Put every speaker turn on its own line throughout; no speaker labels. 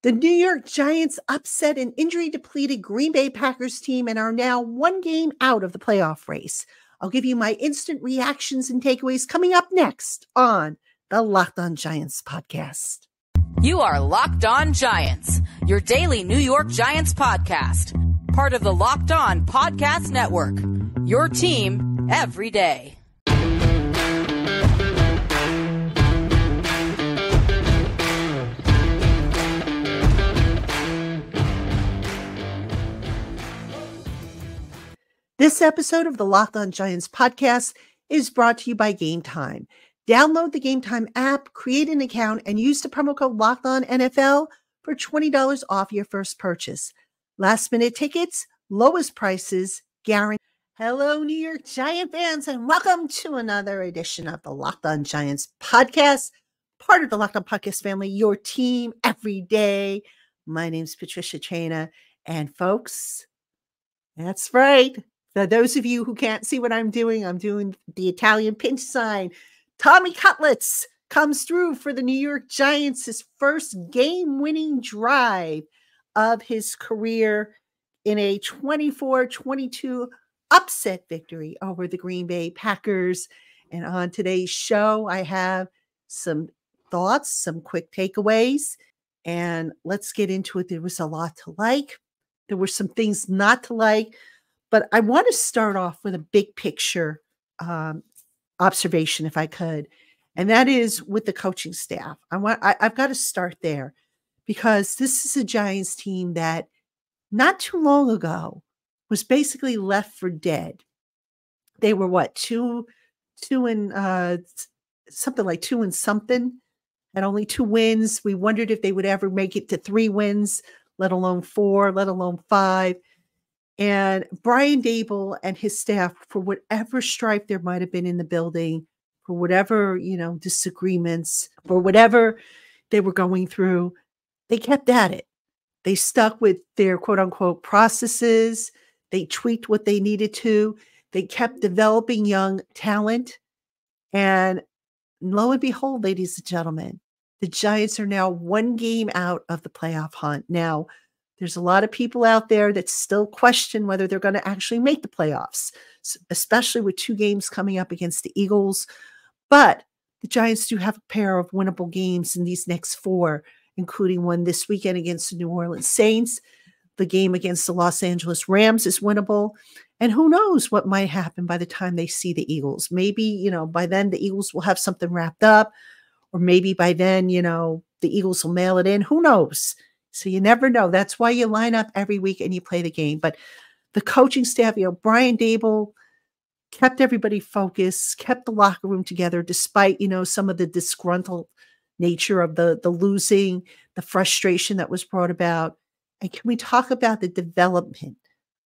The New York Giants upset an injury-depleted Green Bay Packers team and are now one game out of the playoff race. I'll give you my instant reactions and takeaways coming up next on the Locked On Giants podcast.
You are Locked On Giants, your daily New York Giants podcast. Part of the Locked On Podcast Network, your team every day.
This episode of the Locked On Giants podcast is brought to you by Game Time. Download the Game Time app, create an account, and use the promo code LOCKEDONNFL for $20 off your first purchase. Last-minute tickets, lowest prices, guaranteed. Hello, New York Giant fans, and welcome to another edition of the Locked On Giants podcast, part of the Locked On Podcast family, your team every day. My name's Patricia Traina, and folks, that's right. For those of you who can't see what I'm doing the Italian pinch sign. Tommy Cutlets comes through for the New York Giants, his first game-winning drive of his career in a 24-22 upset victory over the Green Bay Packers. And on today's show, I have some thoughts, some quick takeaways, and let's get into it. There was a lot to like. There were some things not to like. But I want to start off with a big picture observation, if I could, and that is with the coaching staff. I've got to start there because this is a Giants team that not too long ago was basically left for dead. They were what, two and something, had only 2 wins. We wondered if they would ever make it to 3 wins, let alone 4, let alone 5. And Brian Daboll and his staff, for whatever strife there might have been in the building, for whatever, disagreements, for whatever they were going through, they kept at it. They stuck with their quote unquote processes. They tweaked what they needed to. They kept developing young talent. And lo and behold, ladies and gentlemen, the Giants are now one game out of the playoff hunt. Now, there's a lot of people out there that still question whether they're going to actually make the playoffs, especially with 2 games coming up against the Eagles. But the Giants do have a pair of winnable games in these next 4, including one this weekend against the New Orleans Saints. The game against the Los Angeles Rams is winnable. And who knows what might happen by the time they see the Eagles. Maybe, by then the Eagles will have something wrapped up, or maybe by then, the Eagles will mail it in. Who knows? So you never know. That's why you line up every week and you play the game. But the coaching staff, Brian Daboll kept everybody focused, kept the locker room together, despite, some of the disgruntled nature of the losing, the frustration that was brought about. And can we talk about the development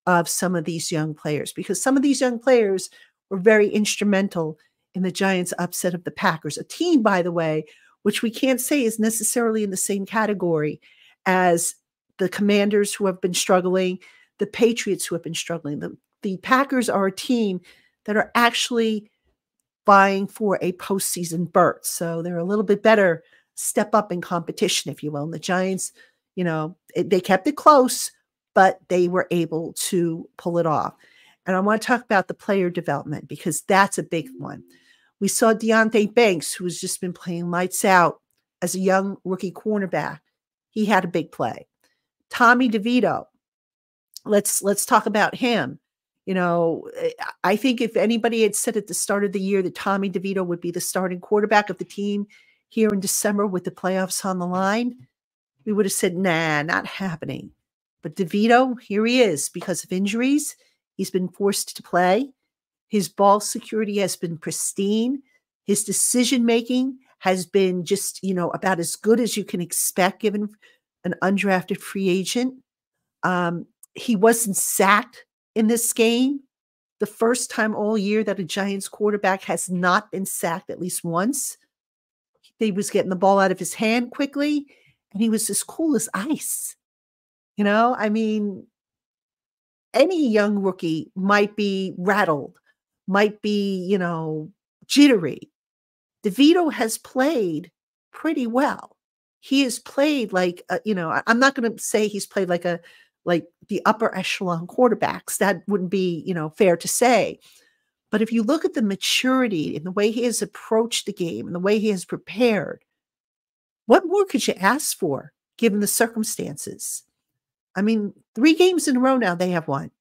of some of these young players? Because some of these young players were very instrumental in the Giants' upset of the Packers, a team, by the way, which we can't say is necessarily in the same category as the Commanders, who have been struggling, the Patriots, who have been struggling. The Packers are a team that are actually vying for a postseason berth. So they're a little bit better step up in competition, if you will. And the Giants, they kept it close, but they were able to pull it off. And I want to talk about the player development because that's a big one. We saw Deonte Banks, who has just been playing lights out as a young rookie cornerback. He had a big play. Tommy DeVito, let's talk about him. I think if anybody had said at the start of the year that Tommy DeVito would be the starting quarterback of the team here in December with the playoffs on the line, we would have said, nah, not happening. But DeVito, here he is. Because of injuries, he's been forced to play. His ball security has been pristine. His decision-making has been just, about as good as you can expect given an undrafted free agent. He wasn't sacked in this game. The first time all year that a Giants quarterback has not been sacked at least once. He was getting the ball out of his hand quickly, and he was as cool as ice. Any young rookie might be rattled, might be, jittery. DeVito has played pretty well. he has played like, I'm not going to say he's played like the upper echelon quarterbacks. That wouldn't be, fair to say. But if you look at the maturity and the way he has approached the game and the way he has prepared, what more could you ask for given the circumstances? I mean, 3 games in a row now they have won.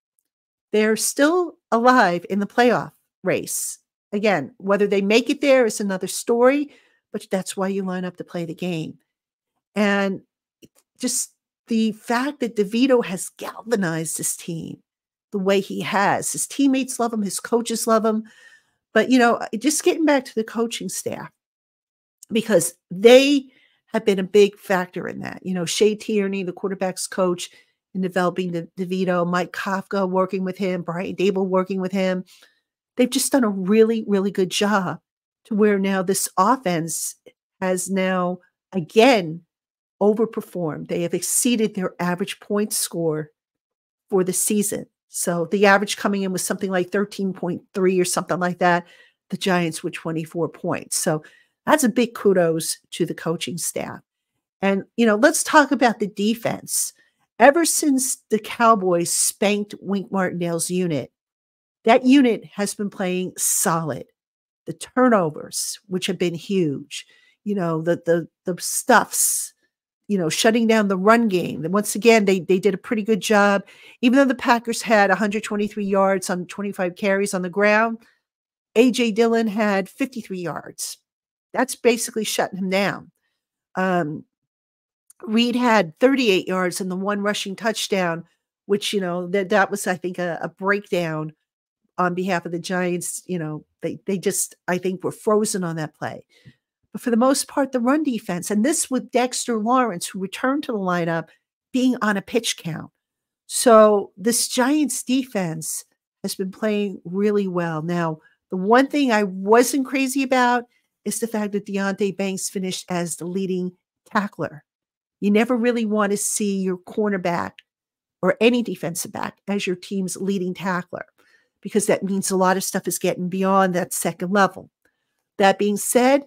They're still alive in the playoff race. Again, whether they make it there is another story, but that's why you line up to play the game. And just the fact that DeVito has galvanized this team the way he has. His teammates love him. His coaches love him. But, just getting back to the coaching staff, because they have been a big factor in that. Shea Tierney, the quarterback's coach, in developing the DeVito, Mike Kafka working with him, Brian Dable working with him. They've just done a really, really good job to where now this offense has now, again, overperformed. They have exceeded their average point score for the season. So the average coming in was something like 13.3 or something like that. The Giants were 24 points. So that's a big kudos to the coaching staff. And, let's talk about the defense. Ever since the Cowboys spanked Wink Martindale's unit, that unit has been playing solid. The turnovers, which have been huge, the stuffs, shutting down the run game. And once again, they did a pretty good job. Even though the Packers had 123 yards on 25 carries on the ground, A.J. Dillon had 53 yards. That's basically shutting him down. Reed had 38 yards and the 1 rushing touchdown, which, that was, I think, a breakdown on behalf of the Giants. They just, I think, were frozen on that play. But for the most part, the run defense, and this with Dexter Lawrence, who returned to the lineup, being on a pitch count. So this Giants defense has been playing really well. Now, the one thing I wasn't crazy about is the fact that Deonte Banks finished as the leading tackler. You never really want to see your cornerback or any defensive back as your team's leading tackler, because that means a lot of stuff is getting beyond that second level. That being said,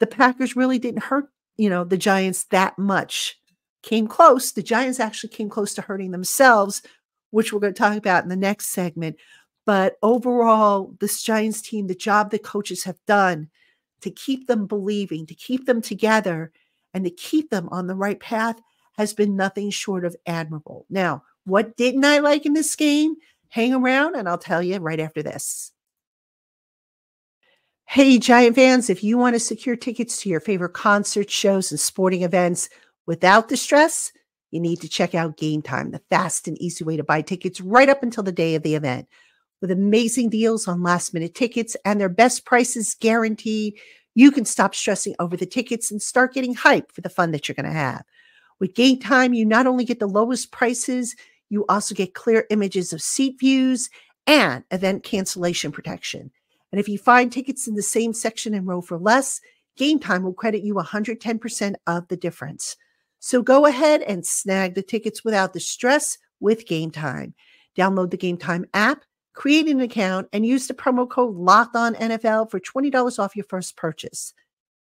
the Packers really didn't hurt, the Giants that much. Came close. The Giants actually came close to hurting themselves, which we're going to talk about in the next segment. But overall, this Giants team, the job that coaches have done to keep them believing, to keep them together, and to keep them on the right path has been nothing short of admirable. Now, what didn't I like in this game? Hang around and I'll tell you right after this. Hey, Giant fans, if you want to secure tickets to your favorite concerts, shows, and sporting events without the stress, you need to check out Game Time, the fast and easy way to buy tickets right up until the day of the event. With amazing deals on last-minute tickets and their best prices guaranteed, you can stop stressing over the tickets and start getting hyped for the fun that you're going to have. With Game Time, you not only get the lowest prices, you also get clear images of seat views and event cancellation protection. And if you find tickets in the same section and row for less, Game Time will credit you 110% of the difference. So go ahead and snag the tickets without the stress with Game Time. Download the Game Time app, create an account, and use the promo code LOCKEDONNFL for $20 off your first purchase.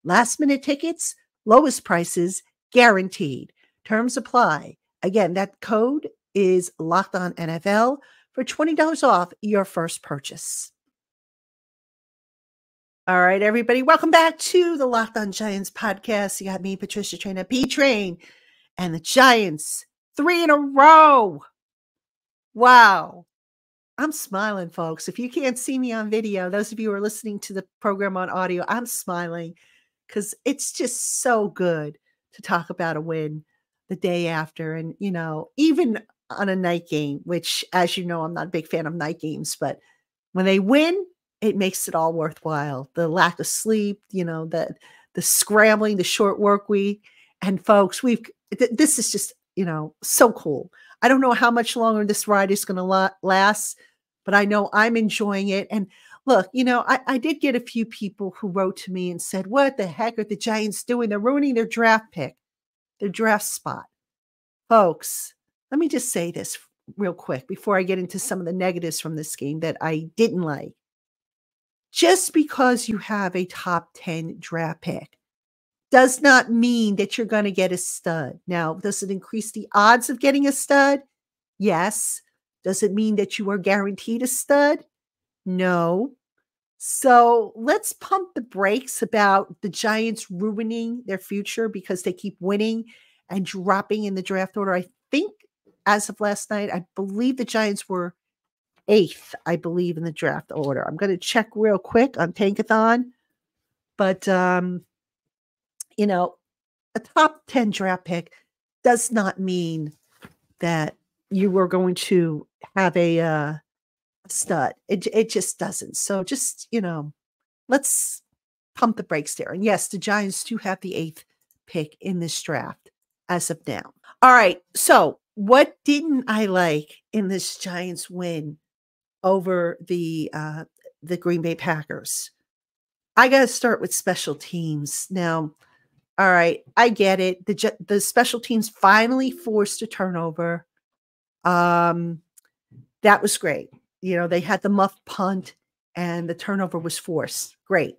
Last-minute tickets, lowest prices, guaranteed. Terms apply. Again, that code is LOCKEDONNFL for $20 off your first purchase. All right, everybody, welcome back to the Locked On Giants podcast. You got me, Patricia Traina, P-Train, and the Giants 3 in a row. Wow. I'm smiling, folks. If you can't see me on video, those of you who are listening to the program on audio, I'm smiling because it's just so good to talk about a win the day after. And, even on a night game, which, as you know, I'm not a big fan of night games, but when they win, it makes it all worthwhile. The lack of sleep, the scrambling, the short work week. And folks, this is just, so cool. I don't know how much longer this ride is going to last, but I know I'm enjoying it. And look, I did get a few people who wrote to me and said, what the heck are the Giants doing? They're ruining their draft pick, their draft spot. Folks, let me just say this real quick before I get into some of the negatives from this game that I didn't like. Just because you have a top 10 draft pick does not mean that you're going to get a stud. Now, does it increase the odds of getting a stud? Yes. Does it mean that you are guaranteed a stud? No. So let's pump the brakes about the Giants ruining their future because they keep winning and dropping in the draft order. I think as of last night, I believe the Giants were 8th, I believe, in the draft order. I'm going to check real quick on Tankathon. But, you know, a top 10 draft pick does not mean that you were going to have a stud. It just doesn't. So just, you know, let's pump the brakes there. And yes, the Giants do have the 8th pick in this draft as of now. All right. So what didn't I like in this Giants win over the Green Bay Packers? I got to start with special teams. Now, all right, I get it. The special teams finally forced a turnover. That was great. You know, they had the muffed punt and the turnover was forced. Great.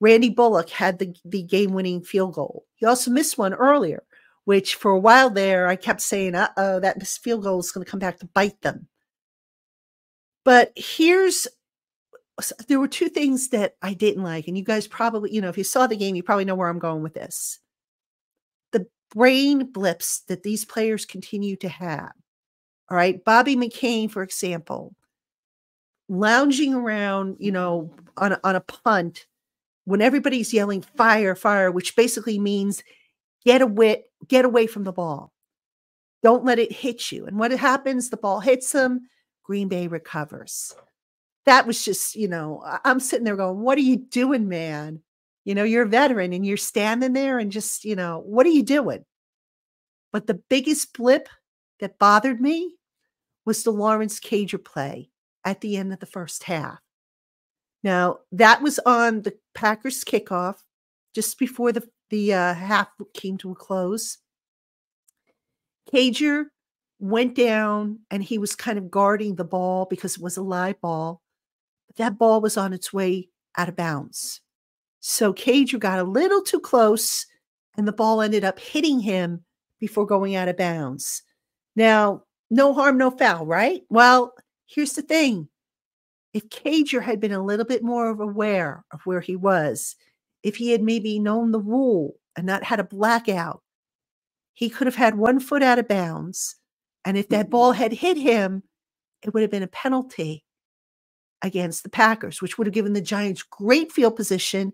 Randy Bullock had the game-winning field goal. He also missed one earlier, which for a while there, I kept saying, uh-oh, that missed field goal is going to come back to bite them. But there were 2 things that I didn't like, and you guys probably, you know, if you saw the game, you probably know where I'm going with this. The brain blips that these players continue to have. All right. Bobby McCain, for example, lounging around, you know, on a punt when everybody's yelling fire, fire, which basically means get away from the ball. Don't let it hit you. And what happens? The ball hits them. Green Bay recovers. That was just, you know, I'm sitting there going, what are you doing, man? You know, you're a veteran and you're standing there and just, you know, what are you doing? But the biggest blip that bothered me was the Lawrence Cager play at the end of the first half. Now, that was on the Packers kickoff just before the half came to a close. Cager went down and he was kind of guarding the ball because it was a live ball. That ball was on its way out of bounds. So Cager got a little too close and the ball ended up hitting him before going out of bounds. Now, no harm, no foul, right? Well, here's the thing. If Cager had been a little bit more aware of where he was, if he had maybe known the rule and not had a blackout, he could have had 1 foot out of bounds. And if that ball had hit him, it would have been a penalty against the Packers, which would have given the Giants great field position.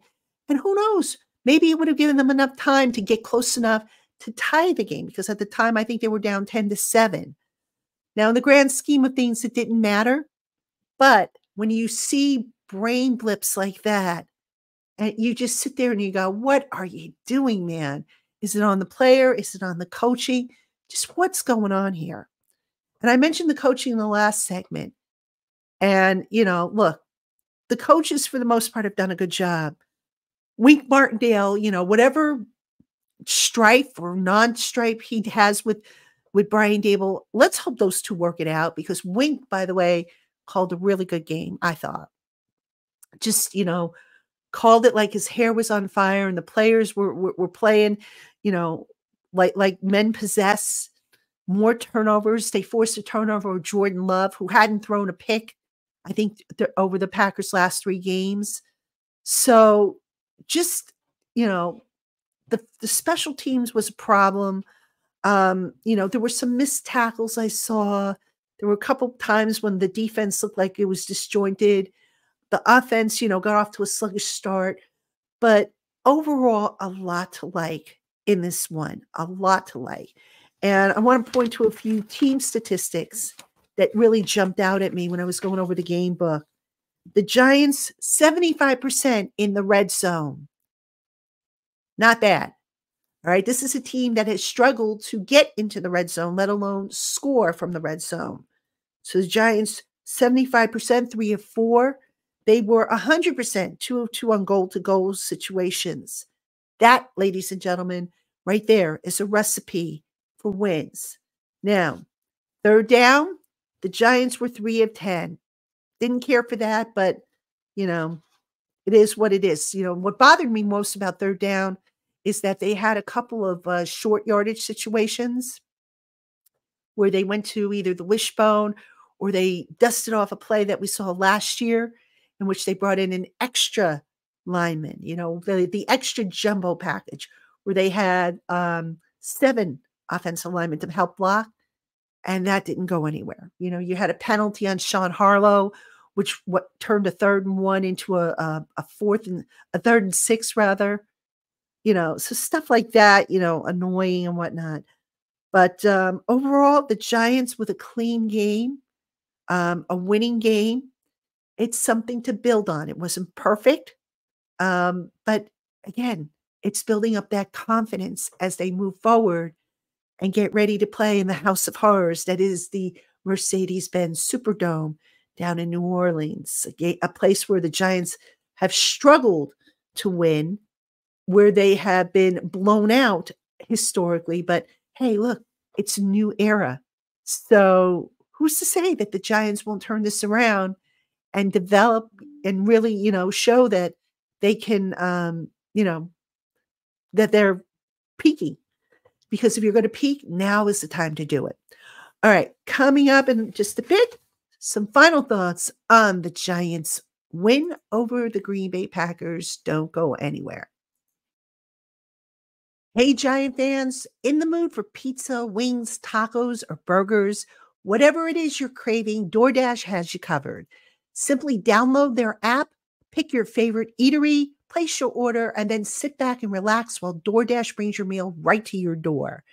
And who knows, maybe it would have given them enough time to get close enough to tie the game, because at the time, I think they were down 10-7. Now, in the grand scheme of things, it didn't matter. But when you see brain blips like that, and you just sit there and you go, what are you doing, man? Is it on the player? Is it on the coaching? Just what's going on here? And I mentioned the coaching in the last segment. And, you know, look, the coaches for the most part have done a good job. Wink Martindale, you know, whatever strife or non-stripe he has with Brian Daboll, let's hope those 2 work it out, because Wink, by the way, called a really good game, I thought. Just, you know, called it like his hair was on fire and the players were playing, you know, like men possess. More turnovers. They forced a turnover with Jordan Love, who hadn't thrown a pick, I think, over the Packers' last 3 games. So just, you know, the special teams was a problem. You know, there were some missed tackles I saw. There were a couple times when the defense looked like it was disjointed. The offense, you know, got off to a sluggish start. But overall, a lot to like in this one. A lot to like. And I want to point to a few team statistics that really jumped out at me when I was going over the game book. The Giants, 75% in the red zone. Not bad. All right. This is a team that has struggled to get into the red zone, let alone score from the red zone. So the Giants, 75%, 3 of 4. They were 100%, 2 of 2 on goal-to-goal situations. That, ladies and gentlemen, right there is a recipe for wins. Now, third down, the Giants were 3 of 10. Didn't care for that, but, you know, it is what it is. You know, what bothered me most about third down is that they had a couple of short yardage situations where they went to either the wishbone or they dusted off a play that we saw last year in which they brought in an extra lineman, the extra jumbo package where they had 7 offensive linemen to help block, and that didn't go anywhere. You had a penalty on Sean Harlow, which turned a 3rd and 1 into a 3rd and 6 rather. So stuff like that, annoying and whatnot. But overall, the Giants with a clean game, a winning game, it's something to build on. It wasn't perfect, but again, it's building up that confidence as they move forward and get ready to play in the House of Horrors that is the Mercedes-Benz Superdome down in New Orleans, a place where the Giants have struggled to win, where they have been blown out historically. But hey, look, it's a new era. So who's to say that the Giants won't turn this around and develop and really, show that they can, that they're peaking. Because if you're going to peak, now is the time to do it. All right, coming up in just a bit, some final thoughts on the Giants' win over the Green Bay Packers. Don't go anywhere. Hey, Giant fans, in the mood for pizza, wings, tacos, or burgers? Whatever it is you're craving, DoorDash has you covered. Simply download their app, pick your favorite eatery, place your order, and then sit back and relax while DoorDash brings your meal right to your door.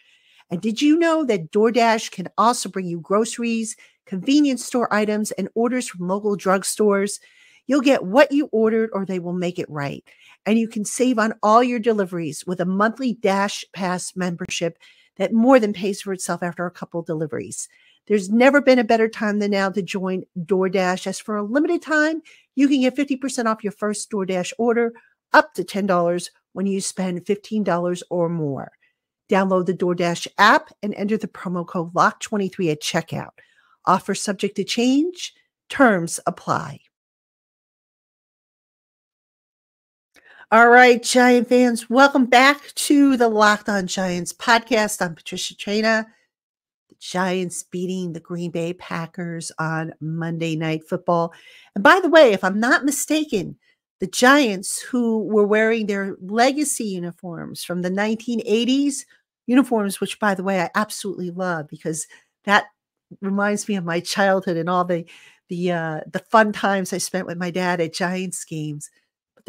And did you know that DoorDash can also bring you groceries, convenience store items, and orders from local drugstores? You'll get what you ordered or they will make it right. And you can save on all your deliveries with a monthly Dash Pass membership that more than pays for itself after a couple deliveries. There's never been a better time than now to join DoorDash, as for a limited time, you can get 50% off your first DoorDash order up to $10 when you spend $15 or more. Download the DoorDash app and enter the promo code LOCK23 at checkout. Offer subject to change. Terms apply. All right, Giant fans, welcome back to the Locked On Giants podcast. I'm Patricia Traina. The Giants beating the Green Bay Packers on Monday Night Football. And by the way, if I'm not mistaken, the Giants, who were wearing their legacy uniforms from the 1980s, uniforms, which, by the way, I absolutely love because that reminds me of my childhood and all the fun times I spent with my dad at Giants games. But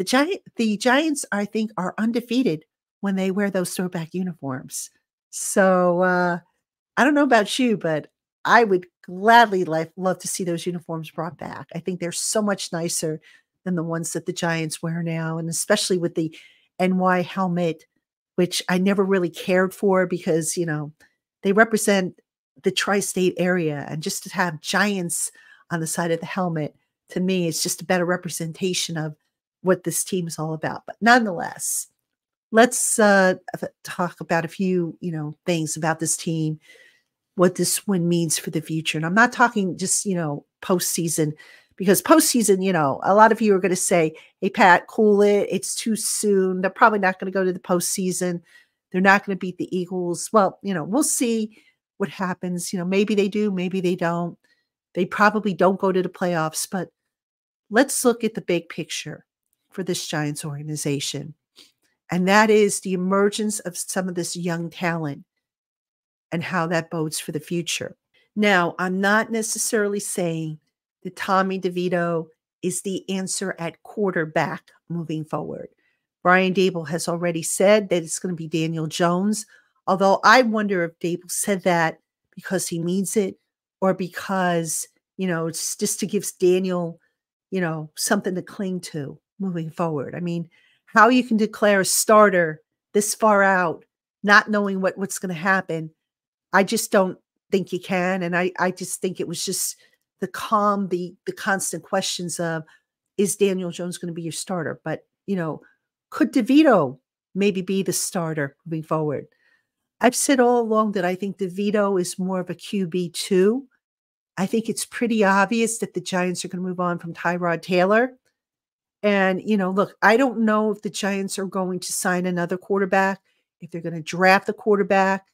the Giants, I think, are undefeated when they wear those throwback uniforms. So I don't know about you, but I would gladly love to see those uniforms brought back. I think they're so much nicer than the ones that the Giants wear now, and especially with the NY helmet, which I never really cared for because, they represent the tri-state area, and just to have Giants on the side of the helmet, to me, it's just a better representation of what this team is all about. But nonetheless, let's talk about a few, things about this team, what this win means for the future. And I'm not talking just, postseason, because postseason, a lot of you are going to say, hey, Pat, cool it. It's too soon. They're probably not going to go to the postseason. They're not going to beat the Eagles. Well, we'll see what happens. Maybe they do, maybe they don't. They probably don't go to the playoffs, but let's look at the big picture for this Giants organization. And that is the emergence of some of this young talent and how that bodes for the future. Now, I'm not necessarily saying that Tommy DeVito is the answer at quarterback moving forward. Brian Daboll has already said that it's going to be Daniel Jones, although I wonder if Daboll said that because he means it or because, it's just to give Daniel, something to cling to moving forward. I mean, how you can declare a starter this far out, not knowing what's going to happen, I just don't think you can. And I just think it was just the constant questions of, is Daniel Jones going to be your starter? But, could DeVito maybe be the starter moving forward? I've said all along that I think DeVito is more of a QB2. I think it's pretty obvious that the Giants are going to move on from Tyrod Taylor. And, look, I don't know if the Giants are going to sign another quarterback, if they're going to draft a quarterback.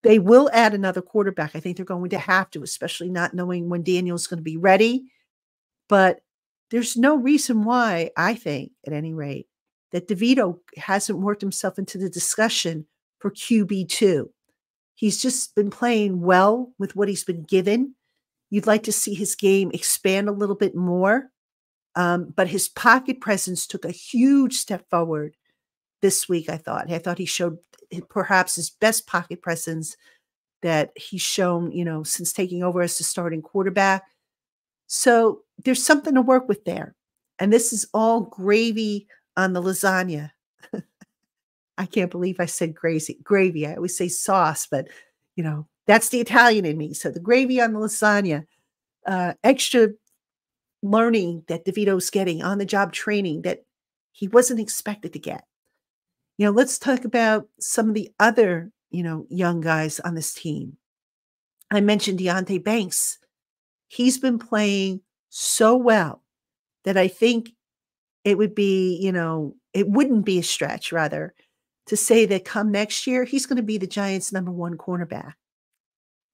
They will add another quarterback. I think they're going to have to, especially not knowing when Daniel's going to be ready. But there's no reason why, I think, at any rate, that DeVito hasn't worked himself into the discussion for QB2. He's just been playing well with what he's been given. You'd like to see his game expand a little bit more. But his pocket presence took a huge step forward this week, I thought. I thought he showed perhaps his best pocket presence that he's shown, since taking over as the starting quarterback. So there's something to work with there. And this is all gravy on the lasagna. I can't believe I said gravy. I always say sauce, but, that's the Italian in me. So the gravy on the lasagna, extra learning that DeVito's getting, on the job training that he wasn't expected to get. Let's talk about some of the other, young guys on this team. I mentioned Deonte Banks. He's been playing so well that I think it would be, it wouldn't be a stretch, rather, to say that come next year, he's going to be the Giants' number one cornerback.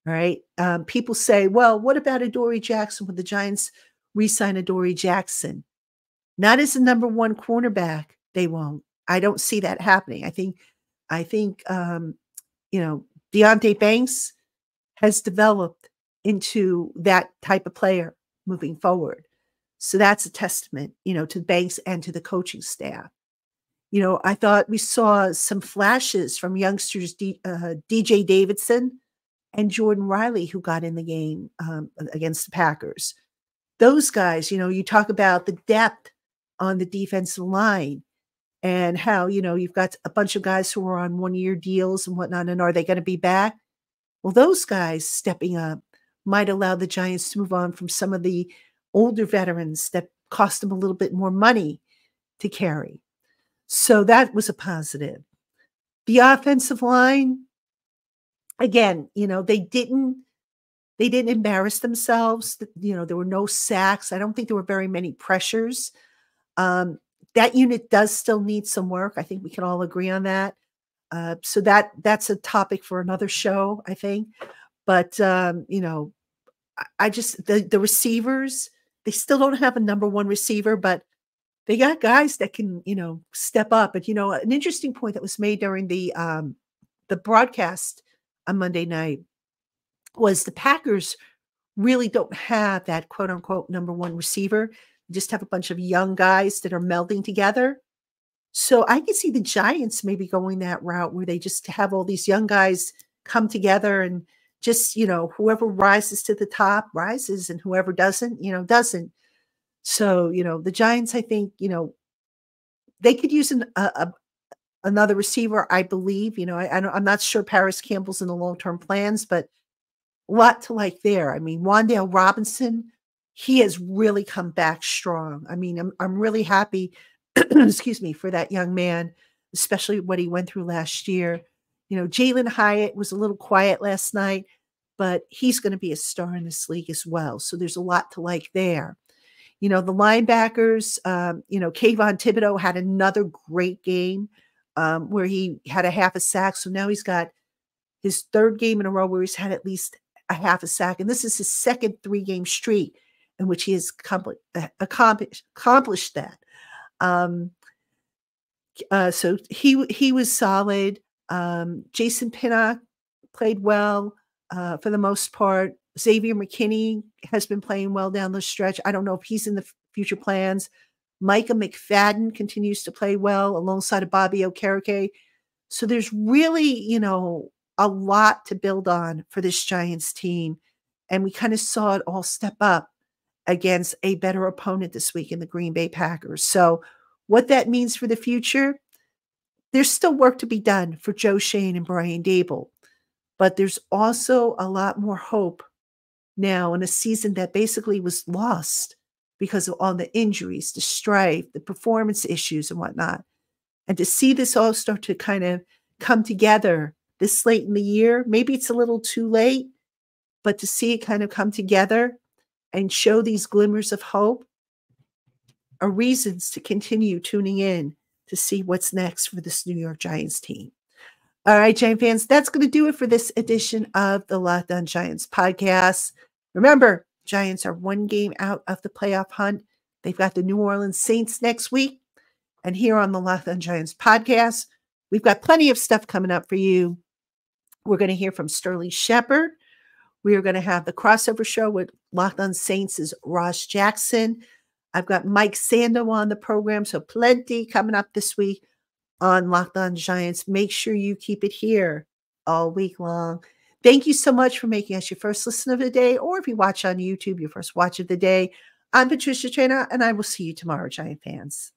All right. People say, well, what about Adoree Jackson? Would the Giants re-sign Adoree Jackson? Not as the number one cornerback, they won't. I don't see that happening. I think, Deonte Banks has developed into that type of player moving forward. So that's a testament, to Banks and to the coaching staff. I thought we saw some flashes from youngsters, DJ Davidson and Jordan Riley, who got in the game against the Packers. Those guys, you talk about the depth on the defensive line and how, you've got a bunch of guys who are on 1-year deals and whatnot, and are they going to be back? Well, those guys stepping up might allow the Giants to move on from some of the older veterans that cost them a little bit more money to carry. So that was a positive. The offensive line, again, they didn't embarrass themselves. There were no sacks. I don't think there were very many pressures. That unit does still need some work. I think we can all agree on that. So that's a topic for another show, I think. But, I just, the receivers, they still don't have a number one receiver, but they got guys that can, step up. But, an interesting point that was made during the broadcast on Monday night was the Packers really don't have that quote unquote number one receiver. They just have a bunch of young guys that are melding together. So I can see the Giants maybe going that route where they just have all these young guys come together and just, whoever rises to the top rises and whoever doesn't, doesn't. So, the Giants, I think, they could use another receiver, I believe. I'm not sure Paris Campbell's in the long-term plans, but a lot to like there. I mean, Wan'Dale Robinson, he has really come back strong. I mean, I'm really happy, excuse me, for that young man, especially what he went through last year. Jalen Hyatt was a little quiet last night, but he's going to be a star in this league as well. So there's a lot to like there. The linebackers, Kayvon Thibodeau had another great game where he had a half a sack. So now he's got his third game in a row where he's had at least a half a sack. And this is his second 3-game streak in which he has accomplished that. So he was solid. Jason Pinnock played well for the most part. Xavier McKinney has been playing well down the stretch. I don't know if he's in the future plans. Micah McFadden continues to play well alongside of Bobby Okereke. So there's really, a lot to build on for this Giants team. And we kind of saw it all step up against a better opponent this week in the Green Bay Packers. So what that means for the future, there's still work to be done for Joe Schoen and Brian Daboll. But there's also a lot more hope now in a season that basically was lost because of all the injuries, the strife, the performance issues and whatnot. And to see this all start to kind of come together this late in the year, maybe it's a little too late, but to see it kind of come together and show these glimmers of hope, reasons to continue tuning in to see what's next for this New York Giants team. All right, Giant fans, that's going to do it for this edition of the Locked On Giants podcast. Remember, Giants are one game out of the playoff hunt. They've got the New Orleans Saints next week. And here on the Locked On Giants podcast, we've got plenty of stuff coming up for you. We're going to hear from Sterling Shepard. We are going to have the crossover show with Locked On Saints' Ross Jackson. I've got Mike Sando on the program, so plenty coming up this week on Locked On Giants. Make sure you keep it here all week long. Thank you so much for making us your first listen of the day, or if you watch on YouTube, your first watch of the day. I'm Patricia Traina, and I will see you tomorrow, Giant fans.